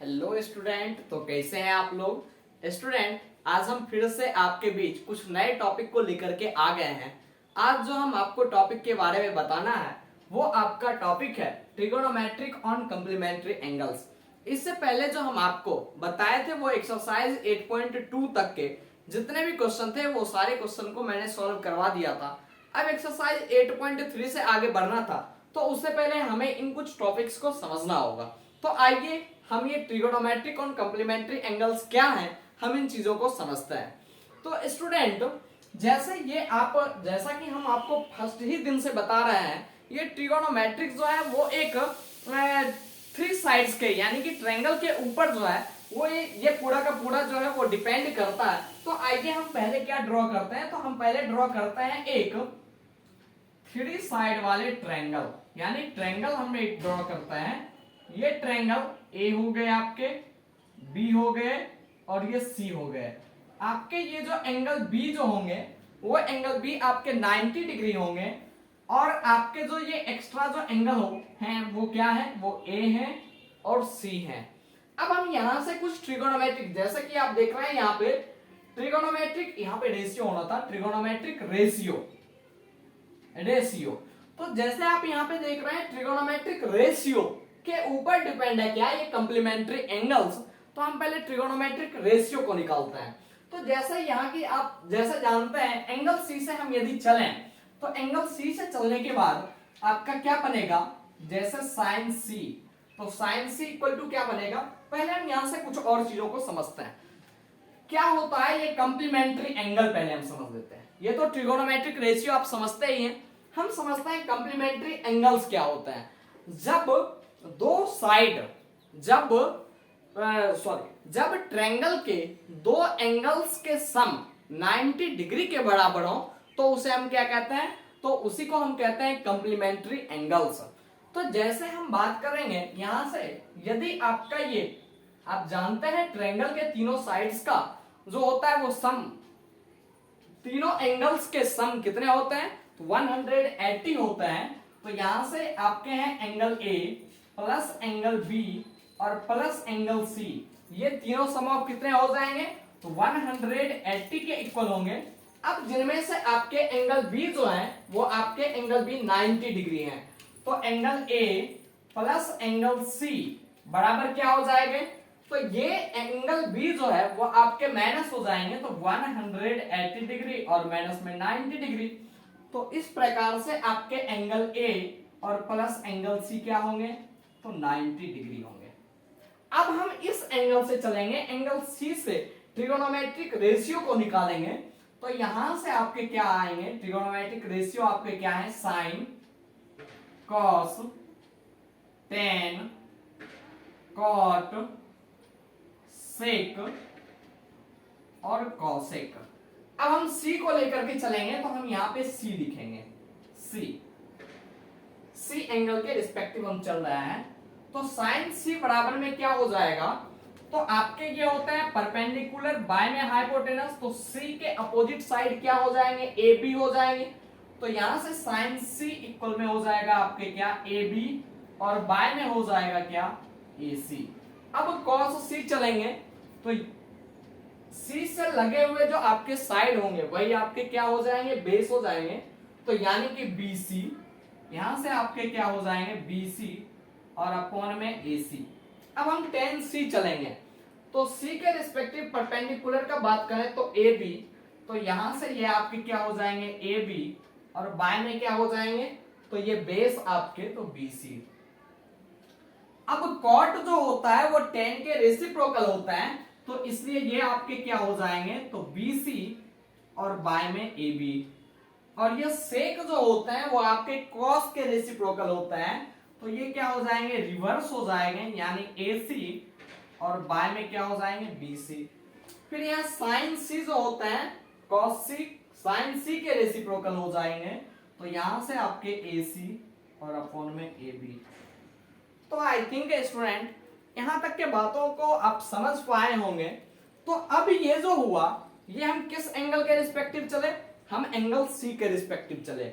Hello student, तो कैसे हैं आप लोग। स्टूडेंट, आज हम फिर से आपके बीच कुछ नए टॉपिक को लेकर के आ गए हैं। आज जो हम आपको टॉपिक के बारे में बताना है वो आपका टॉपिक है ट्रिगोनोमेट्रिक ऑन कॉम्प्लीमेंट्री एंगल्स। इससे पहले जो हम आपको बताए थे वो एक्सरसाइज 8.2 तक के जितने भी क्वेश्चन थे वो सारे क्वेश्चन को मैंने सॉल्व करवा दिया था। अब एक्सरसाइज 8.3 से आगे बढ़ना था, तो उससे पहले हमें इन कुछ टॉपिक्स को समझना होगा। तो आइए हम ये ट्रिगोनोमेट्रिक और कॉम्प्लीमेंट्री एंगल्स क्या हैं, हम इन चीजों को समझते हैं। तो स्टूडेंट, जैसा कि हम आपको फर्स्ट ही दिन से बता रहे हैं, ये ट्रिगोनोमेट्रिक जो है वो एक थ्री साइड्स के यानी कि ट्रायंगल के ऊपर जो है वो ये पूरा का पूरा जो है वो डिपेंड करता है। तो आइए हम पहले क्या ड्रॉ करते हैं, तो हम पहले ड्रॉ करते हैं एक थ्री साइड वाले ट्रायंगल, यानी ट्रायंगल हम एक ड्रॉ करते हैं। ये ट्रायंगल ए हो गए, आपके बी हो गए और ये सी हो गए। आपके ये जो एंगल बी जो होंगे वो एंगल बी आपके 90 डिग्री होंगे, और आपके जो ये एक्स्ट्रा जो एंगल हैं वो क्या है, वो ए है और सी है। अब हम यहां से कुछ ट्रिगोनोमेट्रिक, जैसे कि आप देख रहे हैं यहाँ पे ट्रिगोनोमेट्रिक, यहाँ पे रेशियो होना था, ट्रिगोनोमेट्रिक रेशियो रेशियो। तो जैसे आप यहाँ पे देख रहे हैं ट्रिगोनोमेट्रिक रेशियो के ऊपर डिपेंड है क्या, ये कॉम्प्लीमेंट्री एंगल्स। तो हम पहले ट्रिगोनोमेट्रिक रेशियो को निकालते हैं। तो जैसे यहाँ की आप जैसे जानते हैं एंगल सी से हम यदि चलें, तो एंगल सी से चलने के बाद आपका क्या बनेगा, जैसे साइन सी, तो साइन सी इक्वल टू क्या बनेगा। पहले हम यहां से कुछ और चीजों को समझते हैं क्या होता है ये कॉम्प्लीमेंट्री एंगल, पहले हम समझ लेते हैं। ये तो ट्रिगोनोमेट्रिक रेशियो आप समझते ही हैं, हम समझते हैं कॉम्प्लीमेंट्री एंगल्स क्या होता है। जब दो साइड जब ट्रायंगल के दो एंगल्स के सम 90 डिग्री के बराबर हो तो उसे हम क्या कहते हैं, तो उसी को हम कहते हैं कॉम्प्लीमेंट्री एंगल्स। तो जैसे हम बात करेंगे यहां से, यदि आपका ये आप जानते हैं ट्रायंगल के तीनों साइड्स का जो होता है वो सम, तीनों एंगल्स के सम कितने होते हैं, तो 180 होते हैं। तो यहां से आपके हैं angle A plus angle B और प्लस एंगल सी, ये तीनों सम ऑफ कितने हो जाएंगे, तो 180 के इक्वल होंगे। अब जिनमें से आपके एंगल बी जो है वो आपके एंगल बी 90 डिग्री है, तो angle A plus angle C बराबर क्या हो जाएंगे, तो ये एंगल बी जो है वो आपके माइनस हो जाएंगे, तो 180 डिग्री और माइनस में 90 डिग्री। तो इस प्रकार से आपके एंगल ए और प्लस एंगल सी क्या होंगे, तो 90 डिग्री होंगे। अब हम इस एंगल से चलेंगे, एंगल सी से ट्रिगोनोमेट्रिक रेशियो को निकालेंगे। तो यहां से आपके क्या आएंगे, ट्रिगोनोमेट्रिक रेशियो आपके क्या है, sine cos tan cot sec और कॉसेक। अब हम सी को लेकर के चलेंगे, तो हम यहां पे सी लिखेंगे, सी एंगल के रिस्पेक्टिव हम चल रहा है। तो साइन सी बराबर में क्या हो जाएगा, तो आपके ये होता है परपेंडिकुलर बाय में हाइपोटेनस, तो सी के अपोजिट साइड क्या हो जाएंगे, ए बी हो जाएंगे। तो यहां से साइन सी इक्वल में हो जाएगा आपके क्या, ए बी, और बाय में हो जाएगा क्या, ए सी। अब कॉस सी चलेंगे, तो सी से लगे हुए जो आपके साइड होंगे वही आपके क्या हो जाएंगे, बेस हो जाएंगे। तो यानी कि बी सी, यहां से आपके क्या हो जाएंगे, बी सी और अपॉन में ए सी। अब हम टेन सी चलेंगे, तो सी के रिस्पेक्टिव परपेंडिकुलर का बात करें तो ए बी, तो यहां से ये आपके क्या हो जाएंगे, ए बी, और बाय में क्या हो जाएंगे, तो ये बेस आपके तो बी सी। अब कॉट जो होता है वो टेन के रेसिप्रोकल होता है, तो इसलिए ये आपके क्या हो जाएंगे, तो बी सी और बाय में ए बी। और ये सेक जो होता है वो आपके कॉस के रेसिप्रोकल होता है, तो ये क्या हो जाएंगे, रिवर्स हो जाएंगे, यानी ए सी और बाय में क्या हो जाएंगे, बी सी। फिर यहाँ साइन सी जो होता है कॉस सी साइन सी के रेसिप्रोकल हो जाएंगे, तो यहां से आपके ए सी और अपॉन में ए बी। तो आई थिंक स्टूडेंट यहां तक के बातों को आप समझ पाए होंगे। तो अब ये जो हुआ ये हम किस एंगल के रिस्पेक्टिव चले, हम एंगल सी के रिस्पेक्टिव चले।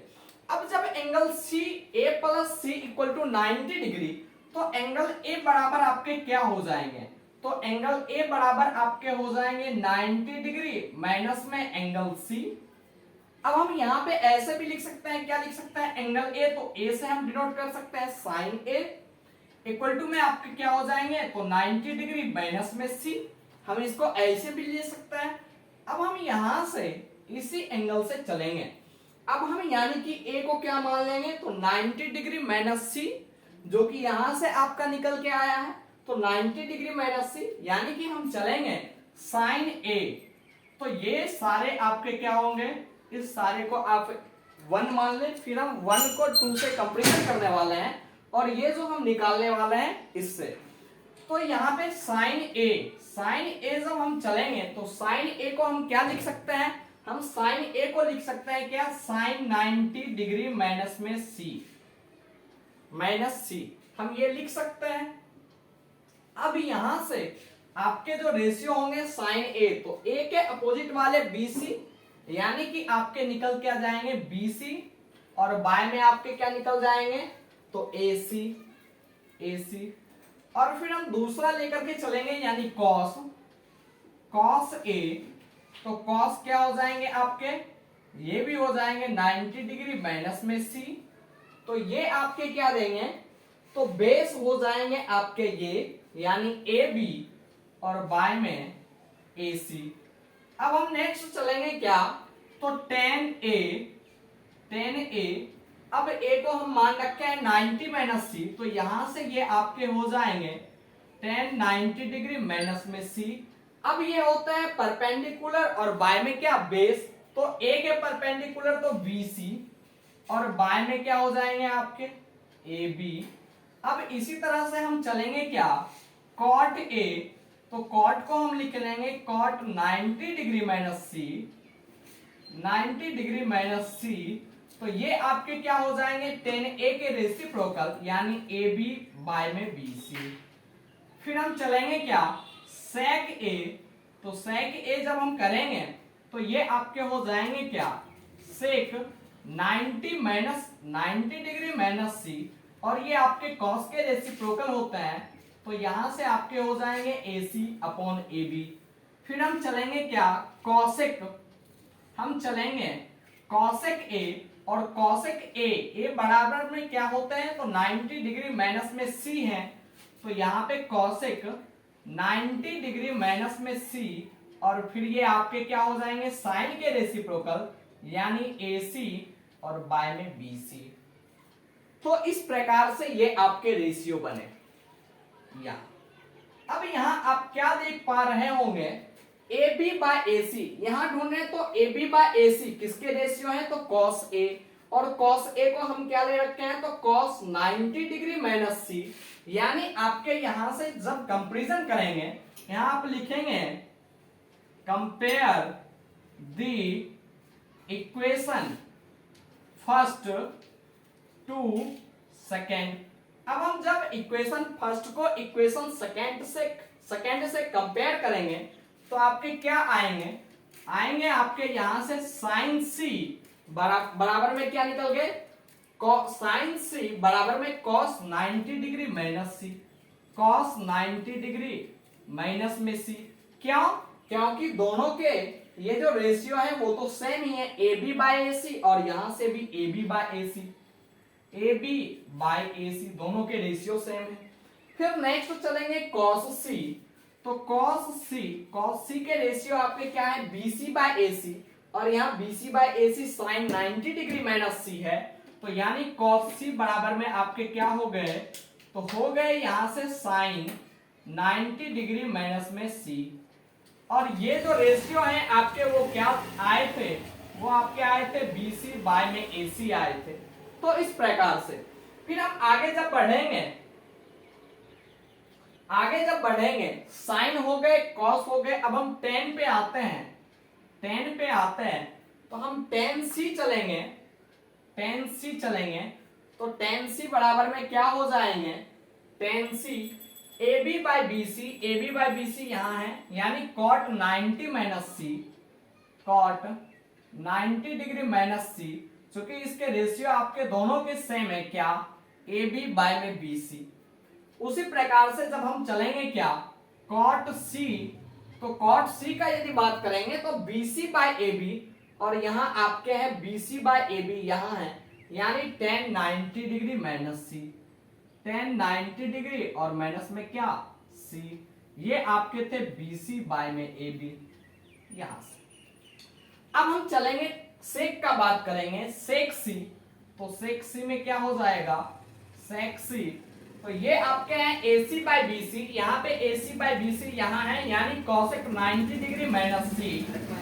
अब जब angle C A plus C equal to 90 degree, तो एंगल ए बराबर आपके क्या हो जाएंगे, तो एंगल ए बराबर आपके हो जाएंगे 90 डिग्री माइनस में एंगल सी। अब हम यहाँ पे ऐसे भी लिख सकते हैं, क्या लिख सकते हैं, एंगल ए, तो ए से हम डिनोट कर सकते हैं साइन ए इक्वल टू में आपके क्या हो जाएंगे, तो 90 डिग्री माइनस में सी। हम इसको ऐसे भी ले सकते हैं। अब हम यहां से इसी एंगल से चलेंगे। अब हम यानी कि ए को क्या मान लेंगे, तो 90 डिग्री माइनस सी, जो कि यहां से आपका निकल के आया है, तो 90 डिग्री माइनस सी, यानी कि हम चलेंगे साइन ए। तो ये सारे आपके क्या होंगे, इस सारे को आप 1 मान लें, फिर हम 1 को 2 से कंपेरिजन करने वाले हैं, और ये जो हम निकालने वाले हैं इससे। तो यहाँ पे साइन ए जब हम चलेंगे, तो साइन ए को हम क्या लिख सकते हैं, हम साइन ए को लिख सकते हैं क्या, साइन 90 डिग्री माइनस में सी, माइनस सी, हम ये लिख सकते हैं। अब यहां से आपके जो रेशियो होंगे साइन ए, तो ए के अपोजिट वाले बीसी, यानी कि आपके निकल के आ जाएंगे बीसी, और बाय में आपके क्या निकल जाएंगे, तो एसी, एसी। और फिर हम दूसरा लेकर के चलेंगे यानी कॉस, कॉस ए, तो कॉस क्या हो जाएंगे आपके, ये भी हो जाएंगे 90 डिग्री माइनस में सी। तो ये आपके क्या देंगे, तो बेस हो जाएंगे आपके ये, यानी ए बी, और बाय में ए सी। अब हम नेक्स्ट चलेंगे क्या, तो टेन ए, अब ए को हम मान रखे हैं 90 माइनस सी, तो यहां से ये आपके हो जाएंगे टेन 90 डिग्री माइनस में सी। अब ये होता है परपेंडिकुलर और बाय में क्या, बेस, तो ए के परपेंडिकुलर तो बीसी, और बाय में क्या हो जाएंगे आपके ए बी। अब इसी तरह से हम चलेंगे क्या, कॉट ए, तो कॉट को हम लिख लेंगे कॉट 90 डिग्री माइनस सी, 90 डिग्री माइनस सी, तो ये आपके क्या हो जाएंगे, टेन ए के रेसिप्रोकल, यानी ए बी बाय में बी सी। फिर हम चलेंगे क्या, सेक ए, तो सेक ए जब हम करेंगे, तो ये आपके हो जाएंगे क्या, सेक 90 डिग्री माइनस सी, और ये आपके कॉस के रेसिप्रोकल होते हैं, तो यहां से आपके हो जाएंगे AC अपॉन AB। फिर हम चलेंगे क्या, कॉसेक, हम चलेंगे कॉसेक A, और कॉसेक A बराबर में क्या होते हैं, तो 90 डिग्री माइनस में C है, तो यहाँ पे कॉसेक 90 डिग्री माइनस में C, और फिर ये आपके क्या हो जाएंगे, साइन के रेसिप्रोकल, यानी AC, और बाय में BC। तो इस प्रकार से ये आपके रेशियो बने। या अब यहां आप क्या देख पा रहे होंगे, ए बी बाय ए सी, यहां ढूंढे तो ए बी बाय ए सी किसके रेशियो है, तो कॉस ए, और कॉस ए को हम क्या ले रखे हैं, तो कॉस 90 डिग्री माइनस सी, यानी आपके यहां से जब कंपैरिजन करेंगे, यहां आप लिखेंगे compare the equation first to second. अब हम जब इक्वेशन फर्स्ट को इक्वेशन सेकेंड से कंपेयर करेंगे, तो आपके क्या आएंगे आपके यहां से साइन सी बराबर में क्या निकल गए, साइन सी बराबर में कॉस 90 डिग्री माइनस सी, कॉस 90 डिग्री माइनस में सी। क्यों, क्योंकि दोनों के ये जो रेशियो है वो तो सेम ही है, ए बी बाय ए सी, और यहां से भी A B by A C, A B by A C, दोनों के रेशियो सेम है। फिर नेक्स्ट चलेंगे कॉस सी, तो कॉस सी के रेशियो आपके क्या है, बी सी बाय ए सी, और यहाँ B C bye A C sign 90 degree minus सी है, तो यानी कॉस सी बराबर में आपके क्या हो गए, तो हो गए यहां से साइन 90 डिग्री माइनस में सी। और ये जो रेशियो है आपके वो क्या आए थे, वो आपके आए थे बी सी बाय में ए सी आए थे। तो इस प्रकार से फिर हम आगे जब बढ़ेंगे साइन हो गए, कॉस हो गए, अब हम टेन पे आते हैं, तो हम टेन सी चलेंगे, तो टेन सी बराबर में क्या हो जाएंगे, tan C A B by B C यहां है, यानी cot 90 minus C, cot 90 degree minus C, क्योंकि इसके रेशियो आपके दोनों के सेम है, क्या, ए बी बाय में बी सी। उसी प्रकार से जब हम चलेंगे क्या, कॉट सी, तो कॉट सी का यदि बात करेंगे तो BC बाय AB, और यहां आपके हैं BC बाय AB यहां है, यानी tan 90 डिग्री माइनस सी, tan 90 डिग्री और माइनस में क्या C, ये आपके थे BC बाय में AB यहां से। अब हम चलेंगे सेक का बात करेंगे, सेक सी, तो सेक सी में क्या हो जाएगा, सेक सी, तो ये आपके हैं AC बाय BC, यहाँ पे AC बाय BC यहाँ है, यानी cosec 90 डिग्री माइनस C,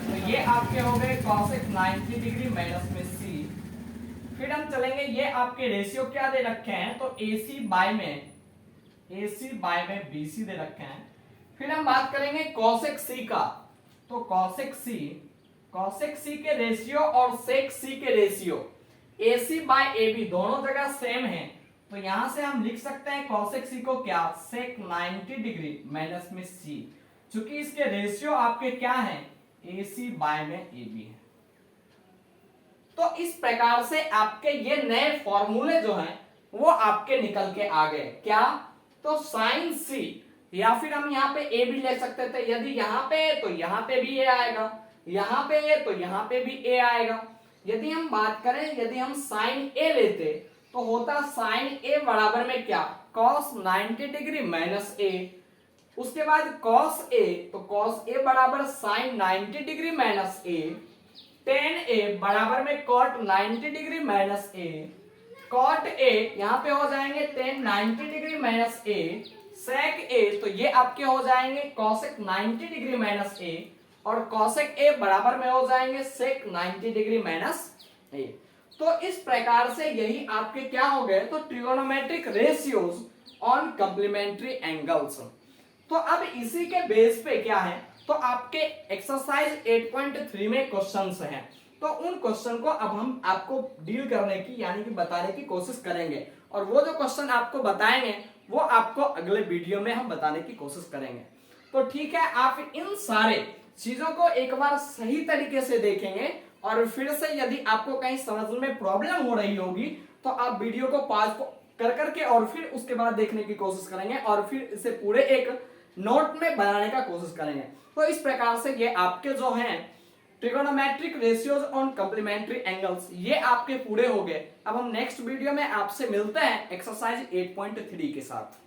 तो ये आपके हो गए cosec 90 डिग्री माइनस में C। फिर हम चलेंगे, ये आपके रेशियो क्या दे रखे हैं, तो AC बाय में BC दे रखे हैं। फिर हम बात करेंगे cosec C का, तो cosec C के रेशियो और sec C के रेशियो AC बाय AB दोनों जगह सेम है, तो यहां से हम लिख सकते हैं cosec C को क्या, sec 90 डिग्री माइनस में C, चूंकि इसके रेशियो आपके क्या हैं, AC बाय में AB है। तो इस प्रकार से आपके ये नए फॉर्मूले जो हैं वो आपके निकल के आ गए, क्या, तो sin C, या फिर हम यहाँ पे A भी ले सकते थे, यदि यहाँ पे तो यहाँ पे भी A आएगा, यहाँ पे तो यहाँ पे भी A आएगा। यदि हम बात करें, यदि हम sin A लेते तो होता sin A बराबर में क्या, cos 90 डिग्री माइनस A, उसके बाद cos A, तो cos A बराबर sin 90 degree minus A, tan A बराबर में cot 90 degree minus A, cot A यहाँ पे हो जाएंगे tan 90 degree minus A, sec A तो ये आपके हो जाएंगे cosec 90 डिग्री माइनस A, और cosec A बराबर में हो जाएंगे sec 90 डिग्री माइनस A। तो इस प्रकार से यही आपके क्या हो गए, तो trigonometric ratios on complementary angles. तो अब इसी के बेस पे क्या है, तो आपके एक्सरसाइज 8.3 में क्वेश्चंस हैं, तो उन क्वेश्चन को अब हम आपको डील करने की यानी कि बताने की कोशिश करेंगे, और वो जो क्वेश्चन आपको बताएंगे वो आपको अगले वीडियो में हम बताने की कोशिश करेंगे। तो ठीक है, आप इन सारे चीजों को एक बार सही तरीके से देखेंगे, और फिर से यदि आपको कहीं समझ में प्रॉब्लम हो रही होगी तो आप वीडियो को पॉज कर करके और फिर उसके बाद देखने की कोशिश करेंगे, और फिर इसे पूरे एक नोट में बनाने का कोशिश करेंगे। तो इस प्रकार से ये आपके जो हैं trigonometric ratios on complementary angles ये आपके पूरे हो गए। अब हम नेक्स्ट वीडियो में आपसे मिलते हैं एक्सरसाइज 8.3 के साथ।